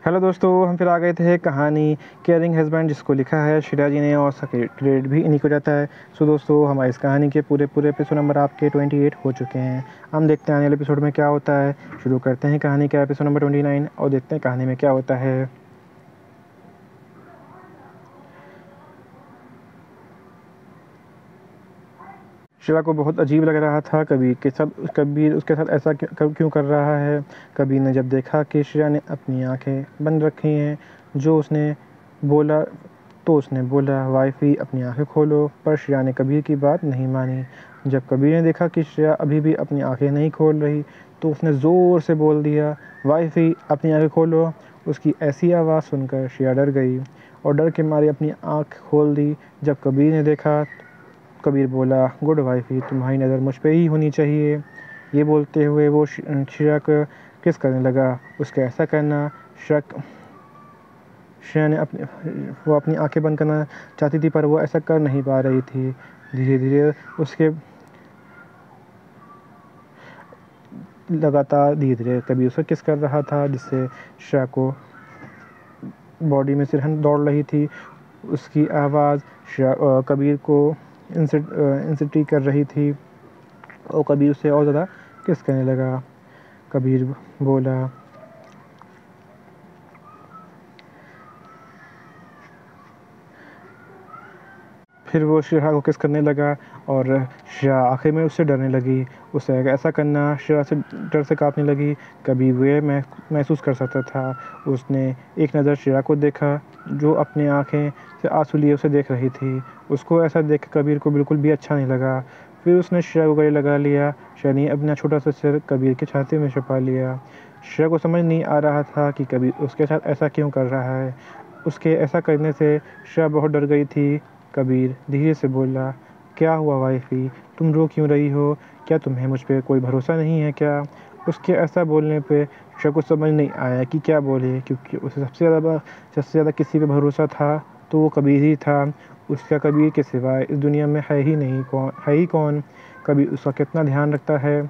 Hello दोस्तों, हम फिर आ गए थे कहानी केयरिंग हस्बैंड, जिसको लिखा है शिरा जी ने और उसका क्रेडिट भी इन्हीं को जाता है। सो दोस्तों, हमारी इस कहानी के पूरे एपिसोड नंबर आपके 28 हो चुके हैं। हम देखते हैं आने वाले एपिसोड में क्या होता है। शुरू करते हैं कहानी का एपिसोड नंबर 29 और देखते हैं कहानी में क्या होता है। शिवा को बहुत अजीब लग रहा था कबीर उसके साथ ऐसा क्यों कर रहा है। कबीर ने जब देखा कि शिवा ने अपनी आंखें बंद रखी हैं बोला तो उसने बोला, वाइफी अपनी आंखें खोलो। पर श्रेया ने कबीर की बात नहीं मानी। जब कबीर ने देखा कि श्रेया अभी भी अपनी आंखें नहीं खोल रही तो उसने ज़ोर से बोल दिया, वाइफी अपनी आंखें खोलो। उसकी ऐसी आवाज़ सुनकर श्रेया डर गई और डर के मारे अपनी आंख खोल दी। जब कबीर ने देखा, कबीर बोला, गुड वाइफी, तुम्हारी नज़र मुझ पे ही होनी चाहिए। ये बोलते हुए वो श्रेया को किस करने लगा। उसका ऐसा करना श्रेया ने वो अपनी आंखें बंद करना चाहती थी, पर वो ऐसा कर नहीं पा रही थी। धीरे धीरे कबीर उसे किस कर रहा था, जिससे श्रेया को बॉडी में सिरहन दौड़ रही थी। उसकी आवाज़ कबीर को इंसिटी कर रही थी और कबीर उसे और ज़्यादा किस करने लगा। कबीर बोला, फिर वो श्रेया को किस करने लगा और श्रेया आखिर में उससे डरने लगी। उसे ऐसा करना श्रेया से डर से कांपने लगी। कबीर वह महसूस कर सकता था। उसने एक नज़र श्रेया को देखा, जो अपनी आंखें से आंसू लिए उसे देख रही थी। उसको ऐसा देख कबीर को बिल्कुल भी अच्छा नहीं लगा। फिर उसने श्रेया को गले लगा लिया। श्रेया ने अपना छोटा सा सिर कबीर की छाती में छुपा लिया। श्रेया को समझ नहीं आ रहा था कि कबीर उसके साथ ऐसा क्यों कर रहा है। उसके ऐसा करने से श्रेया बहुत डर गई थी। कबीर धीरे से बोला, क्या हुआ वाइफी, तुम रो क्यों रही हो? क्या तुम्हें मुझ पे कोई भरोसा नहीं है क्या? उसके ऐसा बोलने पे श्रेया को समझ नहीं आया कि क्या बोले, क्योंकि उसे सबसे ज़्यादा किसी पे भरोसा था तो वो कबीर ही था। उसका कबीर के सिवाय इस दुनिया में है ही कौन। कबीर उसका कितना ध्यान रखता है।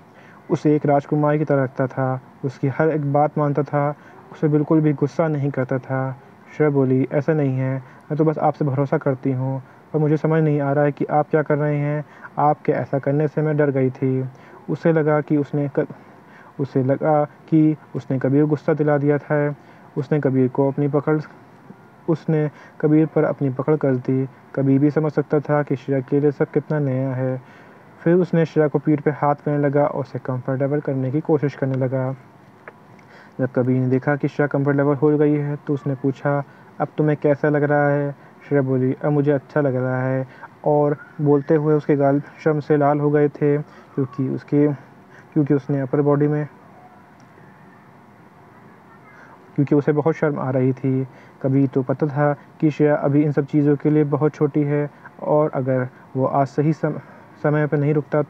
उसे एक राजकुमार की तरह रखता था। उसकी हर एक बात मानता था। उसे बिल्कुल भी गुस्सा नहीं करता था। श्रेया बोली, ऐसा नहीं है, मैं तो बस आपसे भरोसा करती हूँ, पर मुझे समझ नहीं आ रहा है कि आप क्या कर रहे हैं। आपके ऐसा करने से मैं डर गई थी। उसे लगा कि उसने कबीर गुस्सा दिला दिया था। उसने कबीर को उसने कबीर पर अपनी पकड़ कर दी। कबीर भी समझ सकता था कि श्रेया के लिए सब कितना नया है। फिर उसने श्रेया को पीठ पे हाथ फेरने लगा और उसे कंफर्टेबल करने की कोशिश करने लगा। जब कबीर ने देखा कि श्रेया कंफर्टेबल हो गई है तो उसने पूछा, अब तुम्हें कैसा लग रहा है? श्रेया बोली, अब मुझे अच्छा लग रहा है। और बोलते हुए उसके गाल शर्म से लाल हो गए थे, क्योंकि उसे बहुत शर्म आ रही थी। कबीर तो पता था कि श्रेया अभी इन सब चीज़ों के लिए बहुत छोटी है और अगर वो आज सही समय पर नहीं रुकता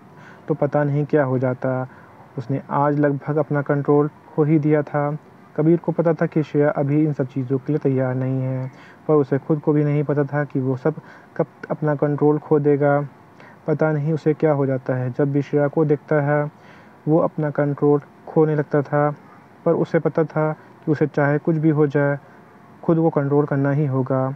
तो पता नहीं क्या हो जाता। उसने आज लगभग अपना कंट्रोल खो ही दिया था। कबीर को पता था कि श्रेया अभी इन सब चीज़ों के लिए तैयार नहीं है, पर उसे खुद को भी नहीं पता था कि वो सब कब अपना कंट्रोल खो देगा। पता नहीं उसे क्या हो जाता है। जब भी श्रेया को देखता है वो अपना कंट्रोल खोने लगता था, पर उसे पता था कि उसे चाहे कुछ भी हो जाए, खुद को कंट्रोल करना ही होगा।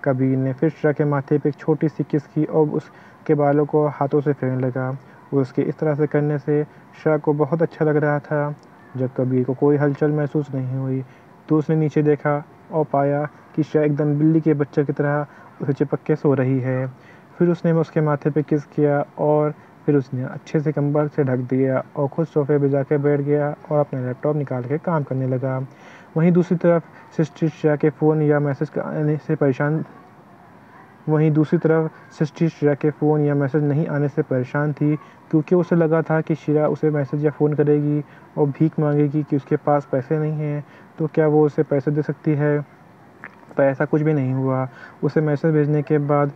कबीर ने फिर श्रेया के माथे पे एक छोटी सी किस की और उसके बालों को हाथों से फेरने लगा। उसके इस तरह से करने से श्रेया को बहुत अच्छा लग रहा था। जब कबीर को कोई हलचल महसूस नहीं हुई तो उसने नीचे देखा और पाया कि श्रेया एकदम बिल्ली के बच्चे की तरह उसे चिपक के सो रही है। फिर उसने उसके माथे पे किस किया और फिर उसने अच्छे से कंबल से ढक दिया और खुद सोफे पे जाके बैठ गया और अपना लैपटॉप निकाल के काम करने लगा। वहीं दूसरी तरफ सिस्टर श्रेया के फ़ोन या मैसेज नहीं आने से परेशान थी, क्योंकि उसे लगा था कि श्रेया उसे मैसेज या फ़ोन करेगी और भीख मांगेगी कि उसके पास पैसे नहीं हैं, तो क्या वो उसे पैसे दे सकती है। पर ऐसा कुछ भी नहीं हुआ। उसे मैसेज भेजने के बाद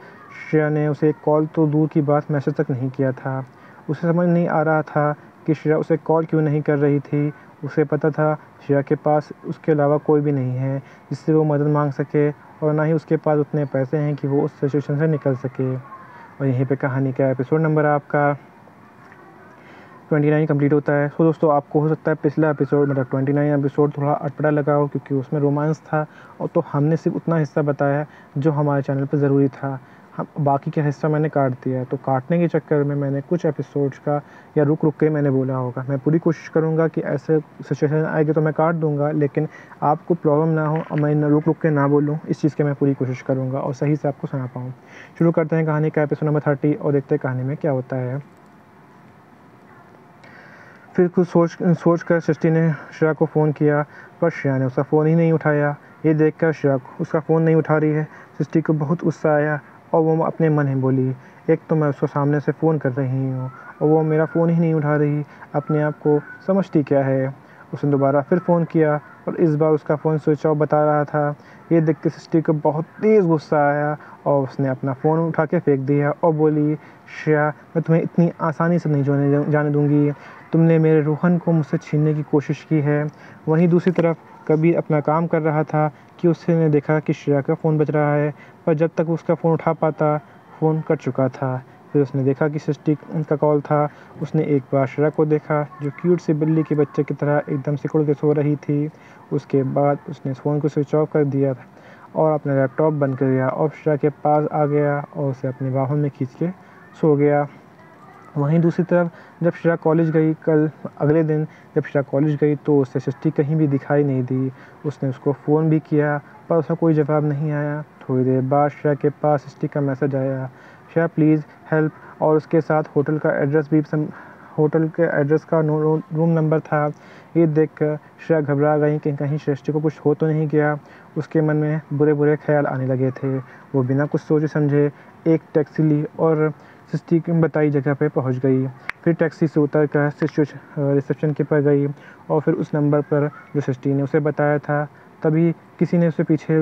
श्रेया ने उसे कॉल तो दूर की बात मैसेज तक नहीं किया था। उसे समझ नहीं आ रहा था कि श्रेया उसे कॉल क्यों नहीं कर रही थी। उसे पता था श्रेया के पास उसके अलावा कोई भी नहीं है जिससे वो मदद मांग सके, और ना ही उसके पास उतने पैसे हैं कि वो उस सिचुएशन से निकल सके। और यहीं पे कहानी का एपिसोड नंबर आपका 29 कंप्लीट होता है। सो दोस्तों, आपको हो सकता है पिछला एपिसोड मतलब 29 एपिसोड थोड़ा अटपटा लगा हो, क्योंकि उसमें रोमांस था और तो हमने सिर्फ उतना हिस्सा बताया जो हमारे चैनल पर ज़रूरी था। हम बाकी का हिस्सा मैंने काट दिया है, तो काटने के चक्कर में मैंने कुछ एपिसोड्स का या रुक रुक के मैंने बोला होगा। मैं पूरी कोशिश करूँगा कि ऐसे सिचुएशन आएगी तो मैं काट दूँगा, लेकिन आपको प्रॉब्लम ना हो और मैं रुक रुक के ना बोलूँ, इस चीज़ की मैं पूरी कोशिश करूँगा और सही से आपको सुना पाऊँ। शुरू करते हैं कहानी का एपिसोड नंबर 30 और देखते हैं कहानी में क्या होता है। फिर कुछ सोच कर सृष्टि ने श्रेया को फ़ोन किया, पर श्रेया ने उसका फ़ोन ही नहीं उठाया। ये देखकर श्रेया उसका फ़ोन नहीं उठा रही है, सृष्टि को बहुत गुस्सा आया और वो अपने मन ही बोली, एक तो मैं उसको सामने से फ़ोन कर रही हूँ और वो मेरा फ़ोन ही नहीं उठा रही, अपने आप को समझती क्या है। उसने दोबारा फिर फ़ोन किया और इस बार उसका फ़ोन स्विच ऑफ बता रहा था। ये देख के सृष्टि को बहुत तेज़ गुस्सा आया और उसने अपना फ़ोन उठा के फेंक दिया और बोली, श्रेया, मैं तुम्हें इतनी आसानी से नहीं जाने दूँगी। तुमने मेरे रोहन को मुझसे छीनने की कोशिश की है। वहीं दूसरी तरफ कबीर अपना काम कर रहा था कि उसने देखा कि श्रेया का फ़ोन बज रहा है, पर जब तक उसका फ़ोन उठा पाता फ़ोन कट चुका था। फिर उसने देखा कि सृष्टि का कॉल था। उसने एक बार श्रेया को देखा जो क्यूट सी बिल्ली के बच्चे की तरह एकदम सिकुड़ के सो रही थी। उसके बाद उसने फ़ोन को स्विच ऑफ कर दिया और अपना लैपटॉप बंद कर दिया और श्रेया के पास आ गया और उसे अपनी बाहों में खींच के सो गया। वहीं दूसरी तरफ जब श्रेया कॉलेज गई, अगले दिन जब श्रेया कॉलेज गई तो उसे सृष्टि कहीं भी दिखाई नहीं दी। उसने उसको फ़ोन भी किया पर उसका कोई जवाब नहीं आया। थोड़ी देर बाद श्रेया के पास सृष्टि का मैसेज आया, श्रेया प्लीज़ हेल्प, और उसके साथ होटल का एड्रेस भी होटल के एड्रेस का रूम नंबर था। ये देखकर श्रेया घबरा गई कि कहीं सृष्टि को कुछ हो तो नहीं गया। उसके मन में बुरे बुरे ख्याल आने लगे थे। वो बिना कुछ सोचे समझे एक टैक्सी ली और सृष्टि की बताई जगह पे पहुंच गई। फिर टैक्सी से उतर कर रिसेप्शन के पर गई और फिर उस नंबर पर जो सृष्टि ने उसे बताया था, तभी किसी ने उसे पीछे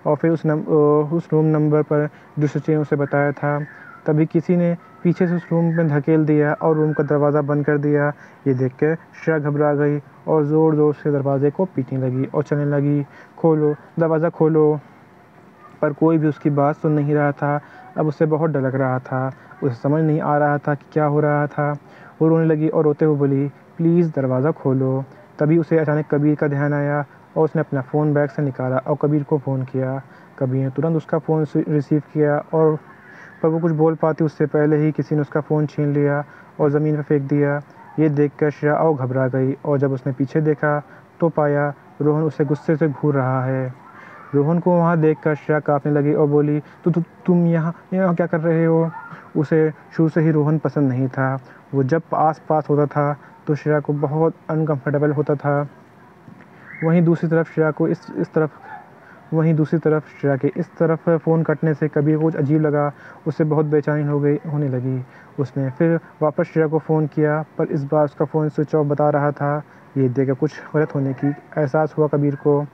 और फिर उस रूम नंबर पर जो सृष्टि ने उसे बताया था, तभी किसी ने पीछे से उस रूम में धकेल दिया और रूम का दरवाज़ा बंद कर दिया। ये देख कर श्रेया घबरा गई और ज़ोर ज़ोर से दरवाजे को पीटने लगी और चलने लगी, खोलो दरवाज़ा खोलो। पर कोई भी उसकी बात सुन नहीं रहा था। अब उसे बहुत डर लग रहा था। उसे समझ नहीं आ रहा था कि क्या हो रहा था। वो रोने लगी और रोते हुए बोली, प्लीज़ दरवाज़ा खोलो। तभी उसे अचानक कबीर का ध्यान आया और उसने अपना फ़ोन बैग से निकाला और कबीर को फ़ोन किया। कबीर ने तुरंत उसका फ़ोन रिसीव किया और पर वो कुछ बोल पाती उससे पहले ही किसी ने उसका फ़ोन छीन लिया और ज़मीन पर फेंक दिया। ये देखकर श्रेया और घबरा गई और जब उसने पीछे देखा तो पाया रोहन उसे गुस्से से घूर रहा है। रोहन को वहाँ देखकर श्रेया काँपने लगी और बोली, तुम यहाँ क्या कर रहे हो? उसे शुरू से ही रोहन पसंद नहीं था। वो जब आस पास होता था तो श्रेया को बहुत अनकंफर्टेबल होता था। वहीं दूसरी तरफ श्रेया के इस तरफ फ़ोन कटने से कबीर को कुछ अजीब लगा। उसे बहुत बेचैनी होने लगी। उसने फिर वापस श्रेया को फ़ोन किया, पर इस बार उसका फ़ोन स्विच ऑफ बता रहा था। ये देखकर कुछ गलत होने की एहसास हुआ कबीर को।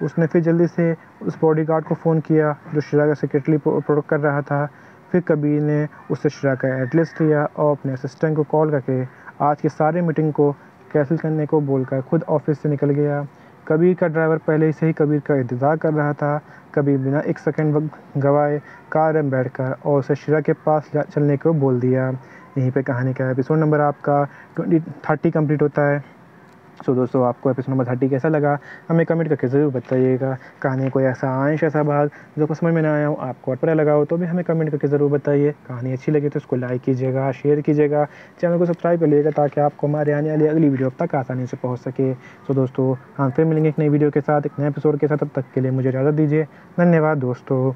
उसने फिर जल्दी से उस बॉडीगार्ड को फ़ोन किया जो श्रेया का सेक्रेटरी प्रोटेक्ट कर रहा था। फिर कबीर ने उससे श्रेया का एड्रेस लिया और अपने असिस्टेंट को कॉल करके आज की सारी मीटिंग को कैंसिल करने को बोलकर खुद ऑफिस से निकल गया। कबीर का ड्राइवर पहले से ही कबीर का इंतज़ार कर रहा था। कबीर बिना एक सेकंड गवाए कार में बैठकर और उसे श्रेया के पास चलने को बोल दिया। यहीं पे कहानी का एपिसोड नंबर आपका 30 कंप्लीट होता है। सो दोस्तों, आपको एपिसोड नंबर 30 कैसा लगा हमें कमेंट करके ज़रूर बताइएगा। कहानी कोई ऐसा अंश ऐसा भाग जो को समझ में ना आया हो, आपको अटपटा लगा हो, तो भी हमें कमेंट करके ज़रूर बताइए। कहानी अच्छी लगी तो उसको लाइक कीजिएगा, शेयर कीजिएगा, चैनल को सब्सक्राइब कर लीजिएगा ताकि आपको हमारे आने वाली अगली वीडियो तक आसानी से पहुँच सके। सो दोस्तों, हम फिर मिलेंगे एक नई वीडियो के साथ, एक नए एपिसोड के साथ। तब तक के लिए मुझे इजाज़त दीजिए। धन्यवाद दोस्तों।